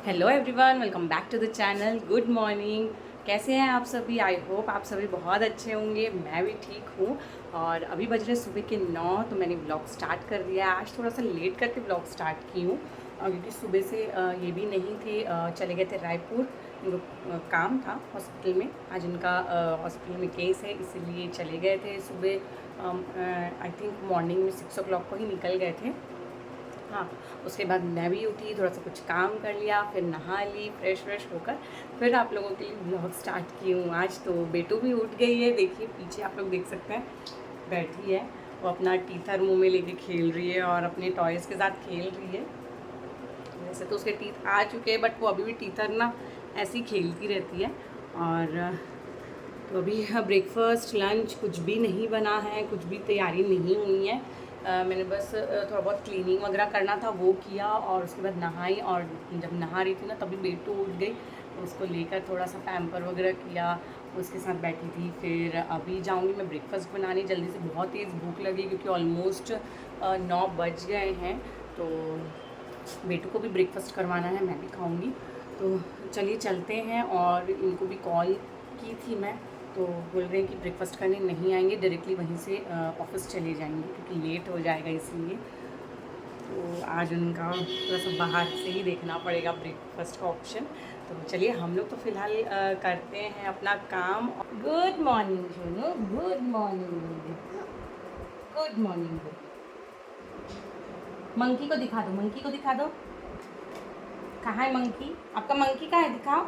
Hello everyone, welcome back to the channel. Good morning. कैसे हैं आप सभी? आई होप आप सभी बहुत अच्छे होंगे। मैं भी ठीक हूँ। और अभी बज रहे सुबह के 9, तो मैंने ब्लॉग स्टार्ट कर दिया है। आज थोड़ा सा लेट करके ब्लॉग स्टार्ट की हूँ क्योंकि सुबह से ये भी नहीं थे, चले गए थे रायपुर। उनको काम था हॉस्पिटल में। आज उनका हॉस्पिटल में केस है, इसीलिए चले गए थे सुबह। आई थिंक मॉर्निंग में 6 o'clock को ही निकल गए थे। हाँ, उसके बाद मैं भी उठी, थोड़ा सा कुछ काम कर लिया, फिर नहा ली, फ्रेश होकर फिर आप लोगों के लिए ब्लॉग स्टार्ट की हूँ। आज तो बेटू भी उठ गई है। देखिए पीछे आप लोग देख सकते हैं, बैठी है। वो अपना टीथर मुंह में लेके खेल रही है और अपने टॉयज़ के साथ खेल रही है। वैसे तो उसके टीथ आ चुके हैं, बट वो अभी भी टीथर ना ऐसे ही खेलती रहती है। और तो अभी ब्रेकफास्ट लंच कुछ भी नहीं बना है, कुछ भी तैयारी नहीं हुई है। मैंने बस थोड़ा बहुत क्लीनिंग वगैरह करना था, वो किया। और उसके बाद नहाई, और जब नहा रही थी ना तभी बेटू उठ गई, तो उसको लेकर थोड़ा सा पैम्पर वगैरह किया, उसके साथ बैठी थी। फिर अभी जाऊंगी मैं ब्रेकफास्ट बनाने जल्दी से। बहुत तेज़ भूख लगी क्योंकि ऑलमोस्ट 9 बज गए हैं। तो बेटू को भी ब्रेकफास्ट करवाना है, मैं भी खाऊंगी। तो चलिए चलते हैं। और इनको भी कॉल की थी मैं, तो बोल रहे हैं कि ब्रेकफास्ट करने नहीं आएंगे, डायरेक्टली वहीं से ऑफिस चले जाएंगे क्योंकि लेट हो जाएगा इसलिए। तो आज उनका थोड़ा सा बाहर से ही देखना पड़ेगा ब्रेकफास्ट का ऑप्शन। तो चलिए हम लोग तो फ़िलहाल करते हैं अपना काम। Good morning Sonu, good morning, good morning. Monkey को दिखा दो, मंकी को दिखा दो। कहाँ है मंकी? आपका मंकी कहाँ है? दिखाओ।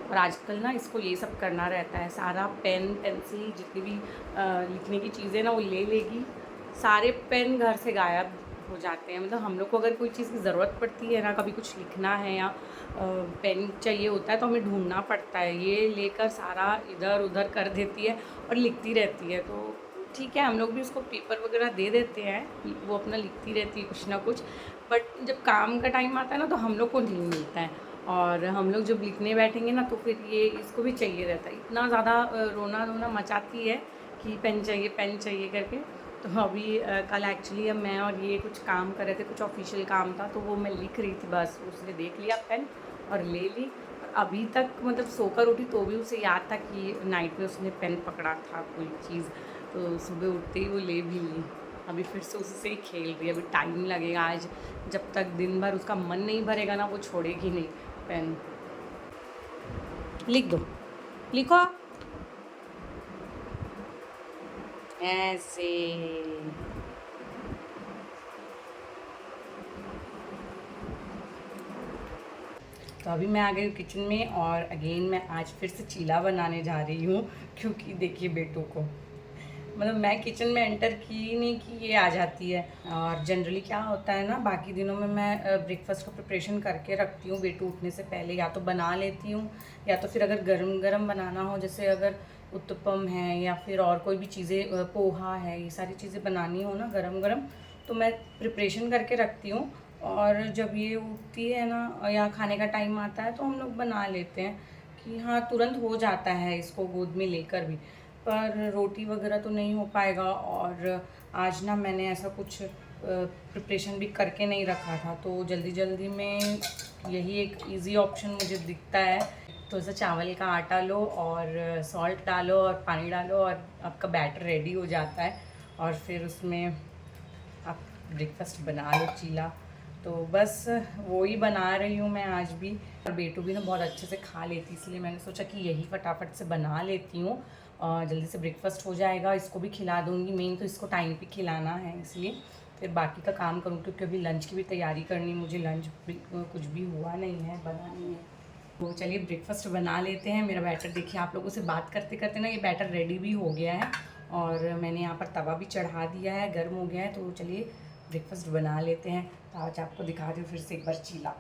और आजकल ना इसको ये सब करना रहता है, सारा पेन पेंसिल जितनी भी लिखने की चीज़ें ना वो ले लेगी। सारे पेन घर से गायब हो जाते हैं। मतलब हम लोग को अगर कोई चीज़ की ज़रूरत पड़ती है ना, कभी कुछ लिखना है या पेन चाहिए होता है, तो हमें ढूंढना पड़ता है। ये लेकर सारा इधर उधर कर देती है और लिखती रहती है। तो ठीक है, हम लोग भी उसको पेपर वगैरह दे देते हैं, वो अपना लिखती रहती है कुछ ना कुछ। बट जब काम का टाइम आता है ना, तो हम लोग को नहीं मिलता है। और हम लोग जब लिखने बैठेंगे ना, तो फिर ये इसको भी चाहिए रहता है। इतना ज़्यादा रोना धोना मचाती है कि पेन चाहिए करके। तो अभी कल एक्चुअली अब मैं और ये कुछ काम कर रहे थे, कुछ ऑफिशियल काम था, तो वो मैं लिख रही थी। बस उसने देख लिया पेन और ले ली। और अभी तक मतलब सोकर उठी तो भी उसे याद था कि नाइट में उसने पेन पकड़ा था कोई चीज़, तो सुबह उठते ही वो ले भी ली। अभी फिर से उससे ही खेल रही है। अभी टाइम लगेगा आज, जब तक दिन भर उसका मन नहीं भरेगा ना, वो छोड़ेगी नहीं पेन। लिख दो, लिखो ऐसे। तो अभी मैं आ गई हूँ किचन में, और अगेन मैं आज फिर से चीला बनाने जा रही हूँ। क्योंकि देखिए बेटू को, मतलब मैं किचन में एंटर की नहीं कि ये आ जाती है। और जनरली क्या होता है ना, बाकी दिनों में मैं ब्रेकफास्ट का प्रिपरेशन करके रखती हूँ बेटू उठने से पहले। या तो बना लेती हूँ, या तो फिर अगर गरम गरम बनाना हो, जैसे अगर उत्तपम है या फिर और कोई भी चीज़ें, पोहा है, ये सारी चीज़ें बनानी हो ना गरम गरम, तो मैं प्रिपरेशन करके रखती हूँ। और जब ये उठती है ना या खाने का टाइम आता है, तो हम लोग बना लेते हैं कि हाँ तुरंत हो जाता है इसको गोद में लेकर भी। पर रोटी वगैरह तो नहीं हो पाएगा। और आज ना मैंने ऐसा कुछ प्रिपरेशन भी करके नहीं रखा था, तो जल्दी जल्दी में यही एक इजी ऑप्शन मुझे दिखता है। तो ऐसा चावल का आटा लो और सॉल्ट डालो और पानी डालो, और आपका बैटर रेडी हो जाता है। और फिर उसमें आप ब्रेकफास्ट बना लो चीला। तो बस वो ही बना रही हूँ मैं आज भी। और बेटू भी ना बहुत अच्छे से खा लेती, इसलिए मैंने सोचा कि यही फटाफट से बना लेती हूँ, और जल्दी से ब्रेकफास्ट हो जाएगा। इसको भी खिला दूँगी, मेन तो इसको टाइम पे खिलाना है, इसलिए फिर बाकी का काम करूँ, क्योंकि अभी लंच की भी तैयारी करनी। मुझे लंच भी कुछ भी हुआ नहीं है, बना नहीं है। तो चलिए ब्रेकफास्ट बना लेते हैं। मेरा बैटर देखिए, आप लोगों से बात करते करते ना ये बैटर रेडी भी हो गया है। और मैंने यहाँ पर तवा भी चढ़ा दिया है, गर्म हो गया है। तो चलिए ब्रेकफास्ट बना लेते हैं। तो आज आपको दिखा दूँ फिर से एक बार चीला।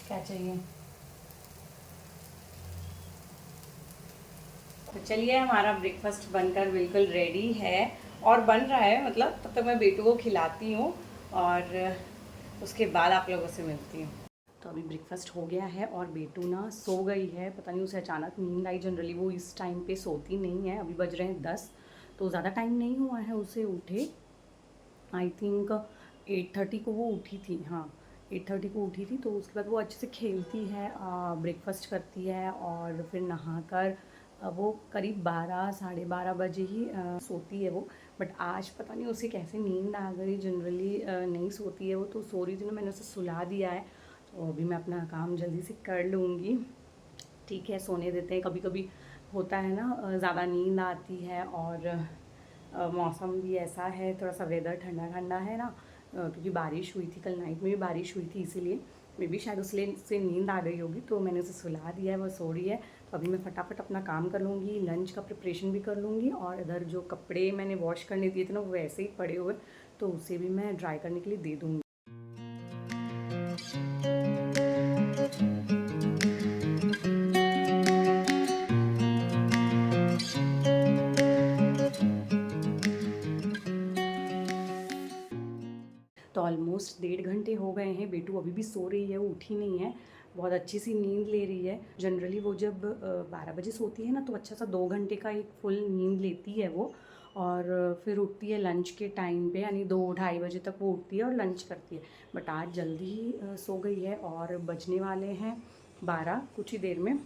क्या चाहिए? तो चलिए हमारा ब्रेकफास्ट बनकर बिल्कुल रेडी है। और बन रहा है, मतलब तब तक मैं बेटू को खिलाती हूँ और उसके बाद आप लोगों से मिलती हूँ। तो अभी ब्रेकफास्ट हो गया है और बेटू ना सो गई है, पता नहीं उसे अचानक नींद आई। जनरली वो इस टाइम पे सोती नहीं है। अभी बज रहे हैं 10, तो ज़्यादा टाइम नहीं हुआ है उसे उठे। आई थिंक 8:30 को वो उठी थी, हाँ 8:30 को उठी थी। तो उसके बाद वो अच्छे से खेलती है, ब्रेकफास्ट करती है और फिर नहाकर वो करीब 12 साढ़े 12 बजे ही सोती है वो। बट आज पता नहीं उसे कैसे नींद आ गई, जनरली नहीं सोती है वो, तो सो रही थी ना, मैंने उसे सुला दिया है। तो अभी मैं अपना काम जल्दी से कर लूँगी। ठीक है, सोने देते हैं। कभी कभी होता है ना, ज़्यादा नींद आती है और मौसम भी ऐसा है, थोड़ा सा वेदर ठंडा ठंडा है ना, क्योंकि बारिश हुई थी कल नाइट में भी बारिश हुई थी, इसीलिए मे बी शायद उससे नींद आ गई होगी। तो मैंने उसे सुला दिया है, वो सो रही है। तो अभी मैं फटाफट अपना काम कर लूँगी, लंच का प्रिपरेशन भी कर लूँगी और इधर जो कपड़े मैंने वॉश करने दिए थे ना वो वैसे ही पड़े हुए, तो उसे भी मैं ड्राई करने के लिए दे दूँगी। तो ऑलमोस्ट 1.5 घंटे हो गए हैं, बेटू अभी भी सो रही है, वो उठी नहीं है, बहुत अच्छी सी नींद ले रही है। जनरली वो जब 12 बजे सोती है ना, तो अच्छा सा 2 घंटे का एक फुल नींद लेती है वो, और फिर उठती है लंच के टाइम पे, यानी 2 ढाई बजे तक वो उठती है और लंच करती है। बट आज जल्दी ही सो गई है और बजने वाले हैं 12, कुछ ही देर में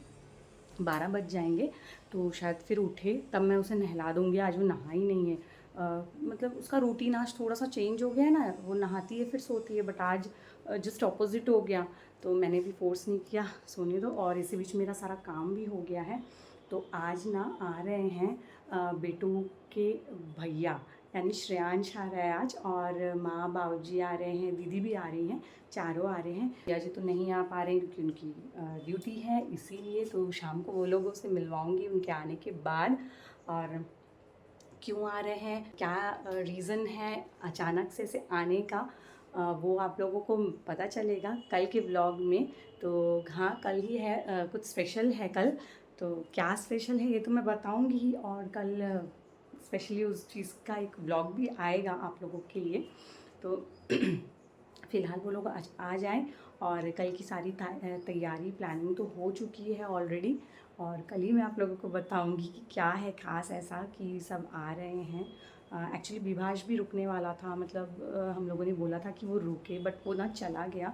12 बज जाएंगे। तो शायद फिर उठे तब मैं उसे नहला दूँगी। आज वो नहा ही नहीं है, मतलब उसका रूटीन आज थोड़ा सा चेंज हो गया है ना, वो नहाती है फिर सोती है, बट आज जस्ट ऑपोजिट हो गया। तो मैंने भी फोर्स नहीं किया, सोने दो। और इसी बीच मेरा सारा काम भी हो गया है। तो आज ना आ रहे हैं बेटू के भैया, यानी श्रेयांश आ रहा है आज, और माँ बाबूजी आ रहे हैं, दीदी भी आ रही हैं, चारों आ रहे हैं। भैया जी तो नहीं आ पा रहे हैं क्योंकि उनकी ड्यूटी है, इसीलिए। तो शाम को वो लोगों से मिलवाऊंगी उनके आने के बाद। और क्यों आ रहे हैं, क्या रीज़न है अचानक से आने का, वो आप लोगों को पता चलेगा कल के व्लॉग में। तो हाँ, कल ही है, कुछ स्पेशल है कल। तो क्या स्पेशल है ये तो मैं बताऊंगी ही, और कल स्पेशली उस चीज़ का एक व्लॉग भी आएगा आप लोगों के लिए। तो फ़िलहाल वो लोग आज आ जाएँ, और कल की सारी तैयारी प्लानिंग तो हो चुकी है ऑलरेडी, और कल ही मैं आप लोगों को बताऊंगी कि क्या है ख़ास ऐसा कि सब आ रहे हैं। एक्चुअली विभाष भी रुकने वाला था, मतलब हम लोगों ने बोला था कि वो रुके, बट वो ना चला गया।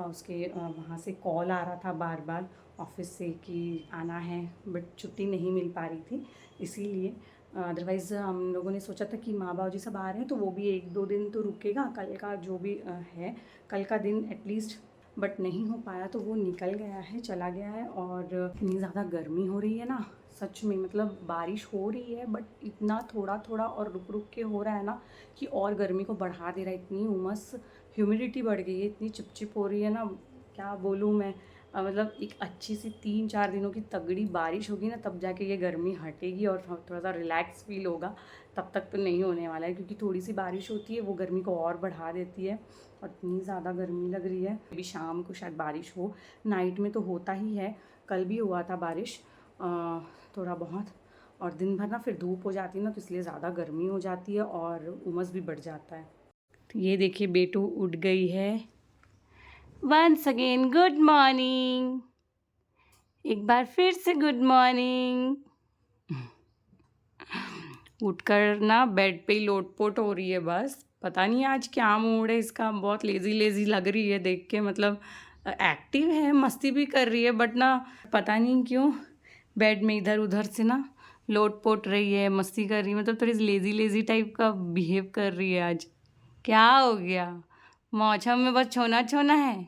उसके वहाँ से कॉल आ रहा था बार बार ऑफिस से कि आना है, बट छुट्टी नहीं मिल पा रही थी, इसीलिए। अदरवाइज़ हम लोगों ने सोचा था कि माँ बाबू जी सब आ रहे हैं तो वो भी 1-2 दिन तो रुकेगा, कल का जो भी है कल का दिन एटलीस्ट। बट नहीं हो पाया, तो वो निकल गया है, चला गया है। और इतनी ज़्यादा गर्मी हो रही है ना, सच में, मतलब बारिश हो रही है बट इतना थोड़ा थोड़ा और रुक रुक के हो रहा है ना, कि और गर्मी को बढ़ा दे रहा है। इतनी उमस, ह्यूमिडिटी बढ़ गई है, इतनी चिपचिप हो रही है ना, क्या बोलूँ मैं। मतलब एक अच्छी सी 3-4 दिनों की तगड़ी बारिश होगी ना, तब जाके ये गर्मी हटेगी और थोड़ा सा रिलैक्स फील होगा। तब तक तो नहीं होने वाला है, क्योंकि थोड़ी सी बारिश होती है वो गर्मी को और बढ़ा देती है, और इतनी ज़्यादा गर्मी लग रही है। अभी शाम को शायद बारिश हो, नाइट में तो होता ही है, कल भी हुआ था बारिश थोड़ा बहुत। और दिन भर ना फिर धूप हो जाती है ना, तो इसलिए ज़्यादा गर्मी हो जाती है और उमस भी बढ़ जाता है। तो ये देखिए बेटू उठ गई है। वंस अगेन गुड मॉर्निंग, एक बार फिर से गुड मॉर्निंग। उठकर ना बेड पे ही लोटपोट हो रही है बस, पता नहीं आज क्या मूड है इसका, बहुत लेज़ी लेज़ी लग रही है देख के। मतलब एक्टिव है, मस्ती भी कर रही है, बट ना पता नहीं क्यों बेड में इधर उधर से ना लोटपोट रही है, मस्ती कर रही है, मतलब थोड़ी लेज़ी लेज़ी टाइप का बिहेव कर रही है आज। क्या हो गया, मौसम में बस छोना छोना है,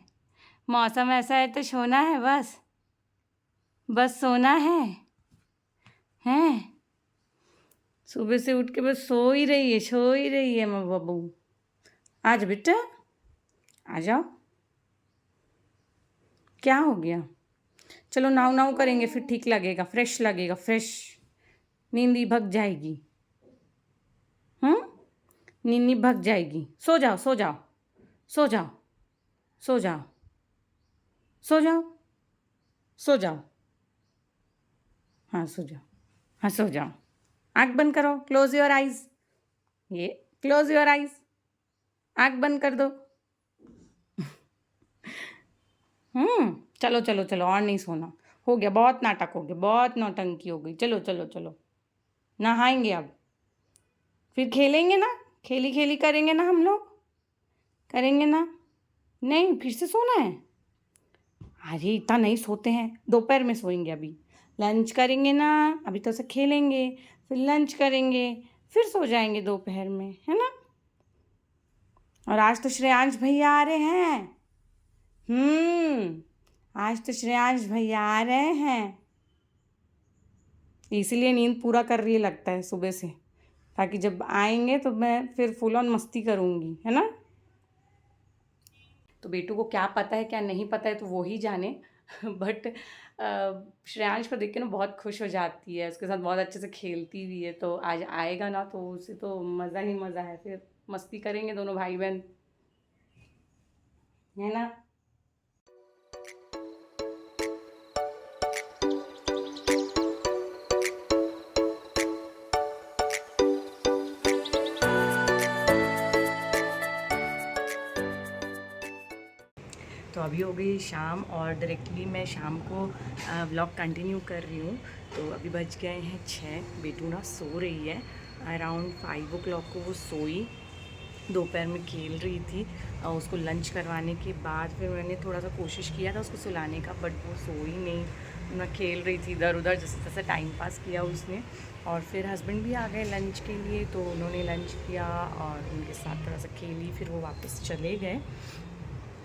मौसम ऐसा है तो सोना है, बस बस सोना है, हैं? सुबह से उठ के बस सो ही रही है, सो ही रही है। माँ बाबू आज बेटा आ जाओ, क्या हो गया? चलो नाव नाव करेंगे फिर ठीक लगेगा, फ्रेश लगेगा, फ्रेश नींदी भग जाएगी। नींदी भग जाएगी, सो जाओ सो जाओ सो जाओ सो जाओ सो जाओ सो जाओ, हाँ सो जाओ, हाँ सो जाओ। आँख बंद करो, क्लोज योर आइज, ये क्लोज योर आइज, आँख बंद कर दो। चलो चलो चलो, और नहीं सोना, हो गया, बहुत नाटक हो गया, बहुत नौटंकी हो गई। चलो चलो चलो, नहाएंगे अब, फिर खेलेंगे ना, खेली खेली करेंगे ना हम लोग, करेंगे ना? नहीं, फिर से सोना है? अरे इतना नहीं सोते हैं, दोपहर में सोएंगे अभी। लंच करेंगे ना, अभी तो से खेलेंगे, फिर लंच करेंगे, फिर सो जाएंगे दोपहर में, है ना? और आज तो श्रेयांश भैया आ रहे हैं। आज तो श्रेयांश भैया आ रहे हैं, इसीलिए नींद पूरा कर रही है लगता है सुबह से, ताकि जब आएंगे तो मैं फिर फुल ऑन मस्ती करूँगी, है ना? तो बेटू को क्या पता है क्या नहीं पता है तो वो ही जाने। बट श्रेयांश को देख के ना बहुत खुश हो जाती है, उसके साथ बहुत अच्छे से खेलती भी है। तो आज आएगा ना तो उसे तो मज़ा ही मज़ा है, फिर मस्ती करेंगे दोनों भाई बहन, है ना? तो अभी हो गई शाम और डायरेक्टली मैं शाम को व्लॉग कंटिन्यू कर रही हूँ। तो अभी बज गए हैं 6, बेटू ना सो रही है। अराउंड 5 o'clock को वो सोई, दोपहर में खेल रही थी। उसको लंच करवाने के बाद फिर मैंने थोड़ा सा कोशिश किया था उसको सुलाने का, बट वो सोई नहीं, मैं खेल रही थी इधर उधर, जैसे तैसे टाइम पास किया उसने। और फिर हस्बैंड भी आ गए लंच के लिए, तो उन्होंने लंच किया और उनके साथ थोड़ा सा खेली, फिर वो वापस चले गए।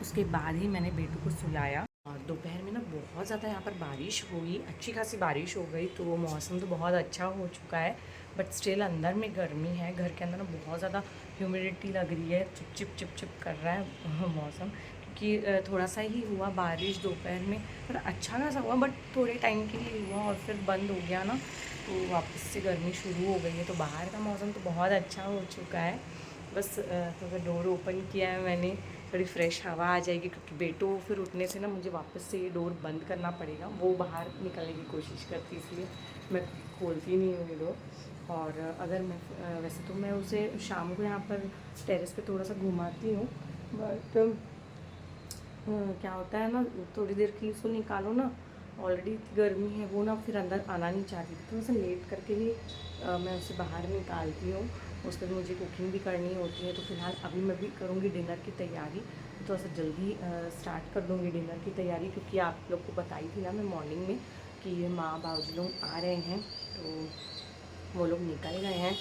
उसके बाद ही मैंने बेटू को सुलाया। और दोपहर में ना बहुत ज़्यादा यहाँ पर बारिश हुई, अच्छी खासी बारिश हो गई, तो वो मौसम तो बहुत अच्छा हो चुका है। बट स्टिल अंदर में गर्मी है, घर के अंदर ना बहुत ज़्यादा ह्यूमिडिटी लग रही है, चिप चिप चिप चिप कर रहा है मौसम। क्योंकि थोड़ा सा ही हुआ बारिश दोपहर में, पर अच्छा खासा हुआ, बट थोड़े टाइम के लिए हुआ और फिर बंद हो गया ना, तो वापस से गर्मी शुरू हो गई है। तो बाहर का मौसम तो बहुत अच्छा हो चुका है। बस थोड़ा डोर ओपन किया है मैंने, थोड़ी फ्रेश हवा आ जाएगी, क्योंकि बेटो फिर उठने से ना मुझे वापस से ये डोर बंद करना पड़ेगा। वो बाहर निकलने की कोशिश करती, इसलिए मैं खोलती नहीं हूँ ये डोर। और अगर मैं वैसे तो मैं उसे शाम को यहाँ पर टेरेस पे थोड़ा सा घुमाती हूँ, बट क्या होता है ना, थोड़ी देर के लिए उसको निकालो ना, ऑलरेडी गर्मी है वो ना, फिर अंदर आना नहीं चाहती, तो थोड़ा सा लेट करके ही मैं उसे बाहर निकालती हूँ। उसके बाद मुझे कुकिंग भी करनी होती है, तो फिलहाल अभी मैं भी करूँगी डिनर की तैयारी, थोड़ा सा जल्दी स्टार्ट कर दूँगी डिनर की तैयारी, क्योंकि आप लोग को बताई थी ना मैं मॉर्निंग में कि माँ बाबूजी लोग आ रहे हैं, तो वो लोग निकल गए हैं,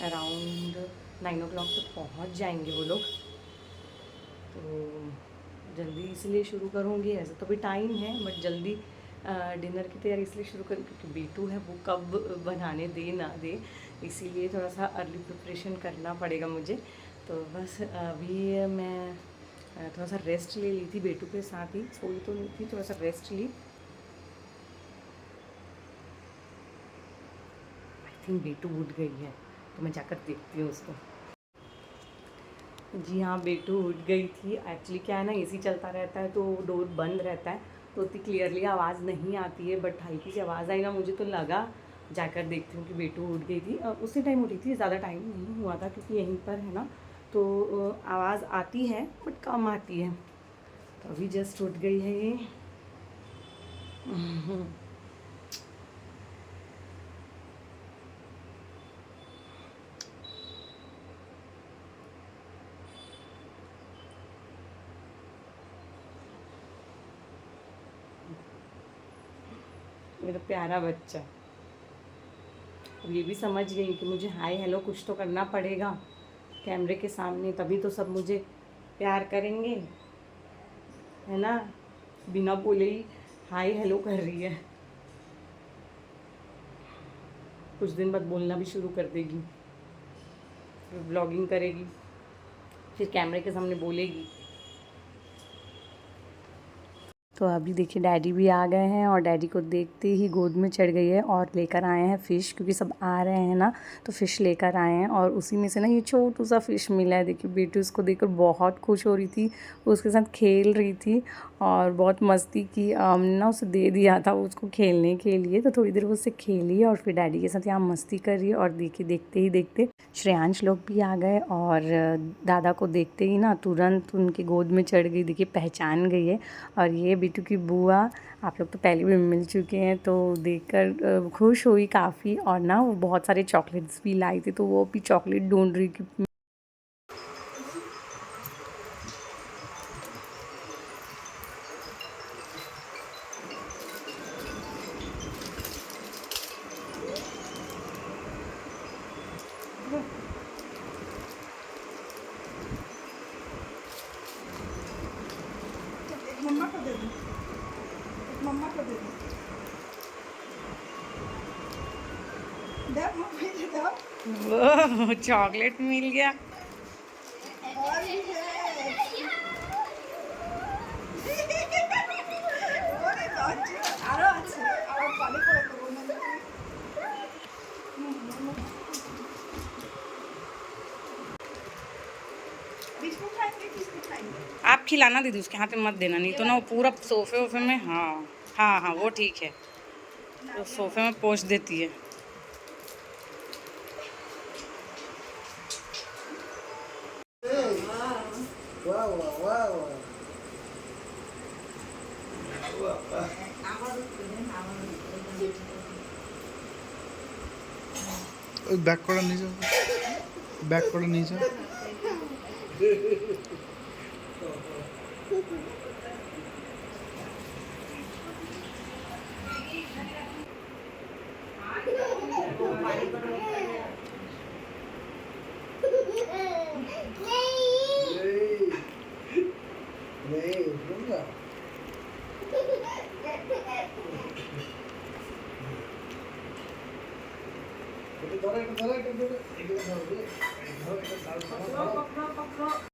अराउंड 9 o'clock तक पहुँच जाएंगे वो लोग। तो जल्दी इसलिए शुरू करूँगी, ऐसा तो भी टाइम है, बट जल्दी डिनर की तैयारी इसलिए शुरू करूँ क्योंकि बेटू है वो कब बनाने दे ना दे, इसीलिए थोड़ा सा अर्ली प्रिपरेशन करना पड़ेगा मुझे। तो बस अभी मैं थोड़ा सा रेस्ट ले ली थी, बेटू के साथ ही सोई तो नहीं थी, थोड़ा सा रेस्ट ली। आई थिंक बेटू उठ गई है, तो मैं जाकर देखती हूँ उसको। जी हाँ, बेटू उठ गई थी। एक्चुअली क्या है ना, एसी चलता रहता है तो डोर बंद रहता है, तो उतनी क्लियरली आवाज़ नहीं आती है, बट हल्की सी आवाज़ आई ना, मुझे तो लगा, जाकर देखती हूँ कि बेटू उठ गई थी। उसी टाइम उठी थी, ज़्यादा टाइम नहीं हुआ था, क्योंकि यहीं पर है ना, तो आवाज़ आती है बट कम आती है। तो अभी जस्ट उठ गई है ये। मेरा प्यारा बच्चा। अब ये भी समझ गई कि मुझे हाय हेलो कुछ तो करना पड़ेगा कैमरे के सामने, तभी तो सब मुझे प्यार करेंगे, है ना? बिना बोले ही हाय हेलो कर रही है। कुछ दिन बाद बोलना भी शुरू कर देगी, फिर ब्लॉगिंग करेगी, फिर कैमरे के सामने बोलेगी। तो अभी देखिए डैडी भी आ गए हैं और डैडी को देखते ही गोद में चढ़ गई है और लेकर आए हैं फ़िश, क्योंकि सब आ रहे हैं ना तो फ़िश लेकर आए हैं। और उसी में से ना ये छोटू सा फ़िश मिला है। देखिए बेटी उसको देखकर बहुत खुश हो रही थी, उसके साथ खेल रही थी और बहुत मस्ती की। हमने ना उसे दे दिया था उसको खेलने के लिए, तो थोड़ी देर वो उससे खेली और फिर डैडी के साथ यहाँ मस्ती कर रही है। और देखिए देखते ही देखते श्रेयांश लोग भी आ गए और दादा को देखते ही ना तुरंत उनकी गोद में चढ़ गई। देखिए पहचान गई है। और ये बिट्टू की बुआ, आप लोग तो पहले भी मिल चुके हैं, तो देखकर खुश हुई काफ़ी। और ना वो बहुत सारे चॉकलेट्स भी लाई थी, तो वो भी चॉकलेट ढूंढ रही कि मम्मा को दे दो, मम्मा को दे दो, वो चॉकलेट मिल गया। और भी है। ওরে লজ্জা, আরো আছে, আবার পানি করে দেবো মনে হয়। बिस्कुट खाएंगे, बिस्कुट खाएंगे। आप खिलाना दीदी, उसके हाथ में मत देना, नहीं तो ना वो पूरा सोफे वोफे में। हाँ हाँ हाँ वो ठीक है, तो सोफे में पोंछ देती है। वाह वाह वाह वाह। ব্যাক করে নিয়ে যাও, ব্যাক করে নিয়ে যাও। ধরো, এটা ধরো, এটা ধরো, এটা ধরো, এটা ধরো, এটা ধরো,